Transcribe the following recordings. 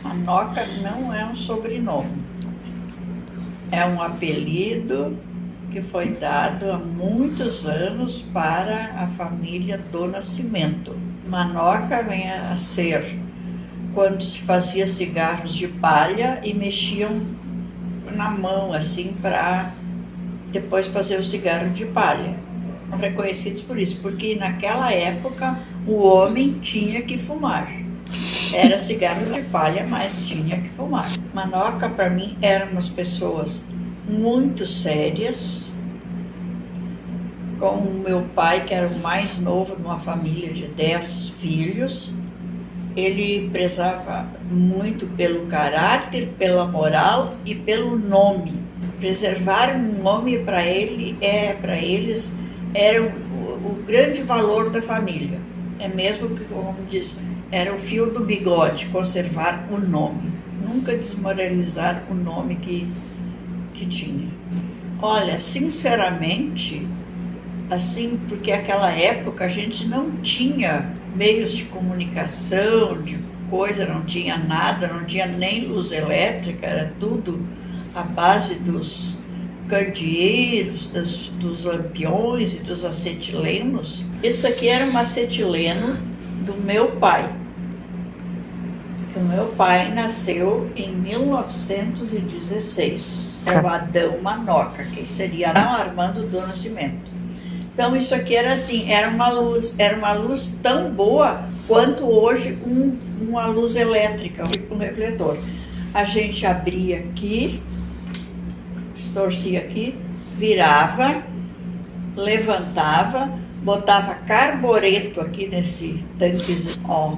Manoca não é um sobrenome, é um apelido que foi dado há muitos anos para a família do Nascimento. Manoca vem a ser quando se fazia cigarros de palha e mexiam na mão assim para depois fazer o cigarro de palha. Reconhecidos por isso, porque naquela época o homem tinha que fumar. Era cigarro de palha, mas tinha que fumar. Manoca, para mim, eram umas pessoas muito sérias, como o meu pai, que era o mais novo de uma família de 10 filhos. Ele prezava muito pelo caráter, pela moral e pelo nome. Preservar um nome para eles era o grande valor da família. É mesmo que, como diz, era o fio do bigode, conservar o nome. Nunca desmoralizar o nome que tinha. Olha, sinceramente, assim, porque naquela época a gente não tinha meios de comunicação, de coisa, não tinha nada, não tinha nem luz elétrica, era tudo à base dos candeeiros, dos lampiões e dos acetilenos. Isso aqui era um acetileno do meu pai. O meu pai nasceu em 1916. É o Adão Manoca, que seria Adão Armando do Nascimento. Então isso aqui era assim, era uma luz tão boa quanto hoje uma luz elétrica, um refletor. A gente abria aqui, distorcia aqui, virava, levantava, botava carbureto aqui nesse tanquezinho, ó.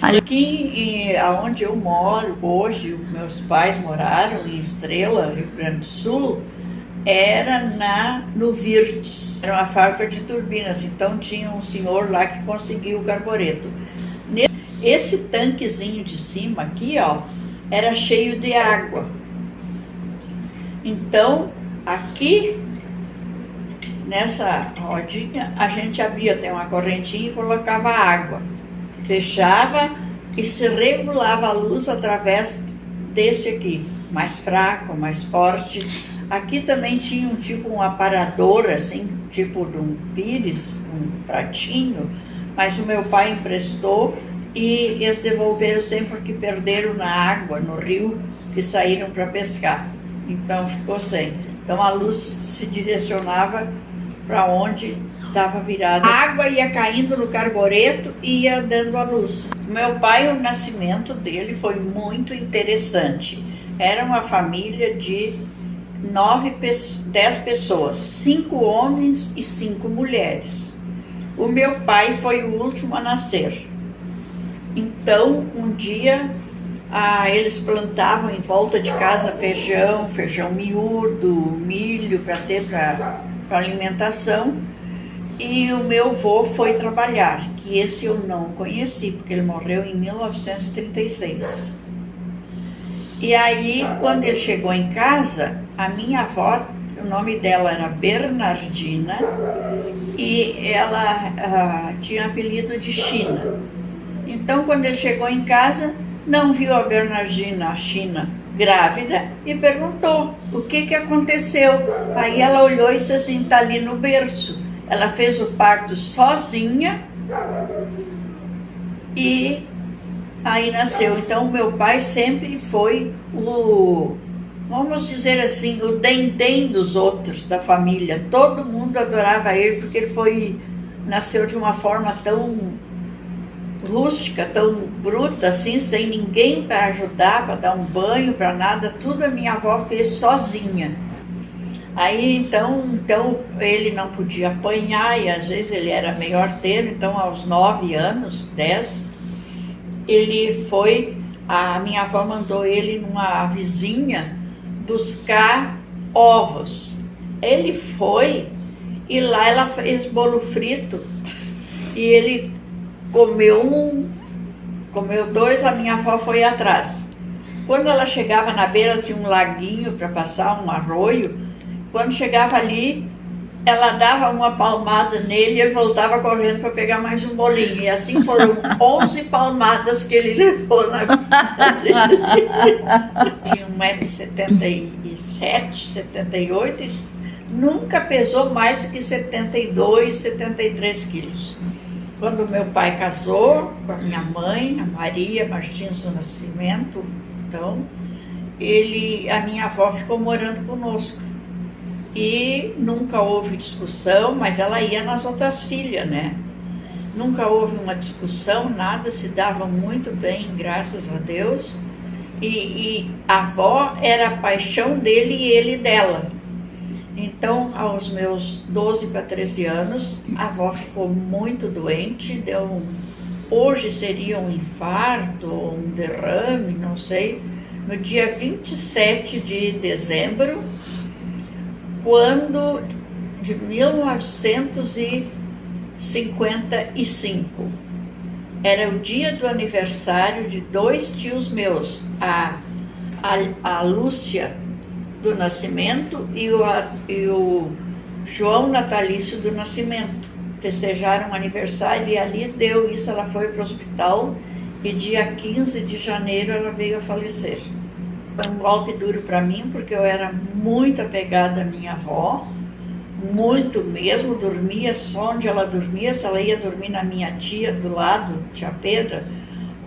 Aqui, onde eu moro hoje, meus pais moraram em Estrela, Rio Grande do Sul, era no Virtus, era uma fábrica de turbinas, então tinha um senhor lá que conseguiu o carbureto. Esse tanquezinho de cima aqui, ó, era cheio de água. Então, aqui, nessa rodinha, a gente abria até uma correntinha e colocava água. Fechava e se regulava a luz através desse aqui, mais fraco, mais forte. Aqui também tinha um aparador, assim, tipo de um pires, um pratinho, mas o meu pai emprestou e eles devolveram sempre porque perderam na água, no rio, que saíram para pescar. Então ficou sem. Então a luz se direcionava para onde estava virada. A água ia caindo no carbureto e ia dando a luz. Meu pai, o nascimento dele foi muito interessante. Era uma família de 10 pessoas, 5 homens e 5 mulheres. O meu pai foi o último a nascer. Então, um dia, eles plantavam em volta de casa feijão miúdo, milho para ter para alimentação. E o meu avô foi trabalhar, que esse eu não conheci, porque ele morreu em 1936. E aí, quando ele chegou em casa, a minha avó, o nome dela era Bernardina, e ela tinha apelido de China. Então, quando ele chegou em casa, não viu a Bernardina, a China, grávida, e perguntou o que aconteceu. Aí ela olhou e disse assim, está ali no berço. Ela fez o parto sozinha e aí nasceu. Então, meu pai sempre foi vamos dizer assim, o dendém dos outros, da família. Todo mundo adorava ele porque ele nasceu de uma forma tão rústica, tão bruta, assim, sem ninguém para ajudar, para dar um banho, para nada. Tudo a minha avó fez sozinha. Aí, então ele não podia apanhar e às vezes ele era meio arteiro, então aos 9 anos, 10, a minha avó mandou ele numa vizinha buscar ovos. Ele foi e lá ela fez bolo frito e ele comeu 2, a minha avó foi atrás. Quando ela chegava na beira tinha um laguinho para passar, um arroio. Quando chegava ali, ela dava uma palmada nele e ele voltava correndo para pegar mais um bolinho. E assim foram 11 palmadas que ele levou na vida dele. Tinha 1,77 m, 78 e nunca pesou mais do que 72, 73 quilos. Quando meu pai casou com a minha mãe, a Maria Martins do Nascimento, então, a minha avó ficou morando conosco. E nunca houve discussão, mas ela ia nas outras filhas, né? Nunca houve uma discussão, nada, se dava muito bem, graças a Deus. E a avó era a paixão dele e ele dela. Então, aos meus 12 para 13 anos, a avó ficou muito doente, hoje seria um infarto, um derrame, não sei. No dia 27 de dezembro, de 1955. Era o dia do aniversário de 2 tios meus, a Lúcia do Nascimento e o João Natalício do Nascimento. Festejaram o aniversário e ali deu isso, ela foi para o hospital e dia 15 de janeiro ela veio a falecer. Foi um golpe duro para mim, porque eu era muito apegada à minha avó, muito mesmo, dormia só onde ela dormia. Se ela ia dormir na minha tia do lado, tia Pedra,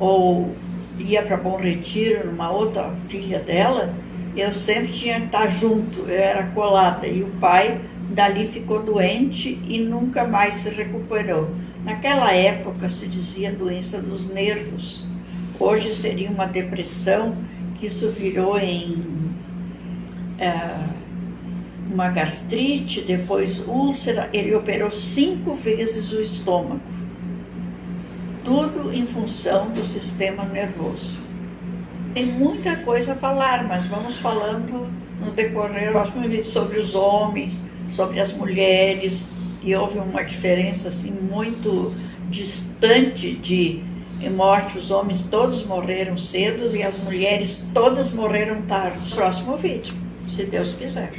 ou ia para Bom Retiro, numa outra filha dela, eu sempre tinha que estar junto, eu era colada. E o pai dali ficou doente e nunca mais se recuperou. Naquela época se dizia doença dos nervos, hoje seria uma depressão, que isso virou em uma gastrite, depois úlcera. Ele operou 5 vezes o estômago, tudo em função do sistema nervoso. Tem muita coisa a falar, mas vamos falando no decorrer do próximo vídeo sobre os homens, sobre as mulheres, e houve uma diferença assim muito distante de morte. Os homens todos morreram cedo e as mulheres todas morreram tarde. Próximo vídeo, se Deus quiser.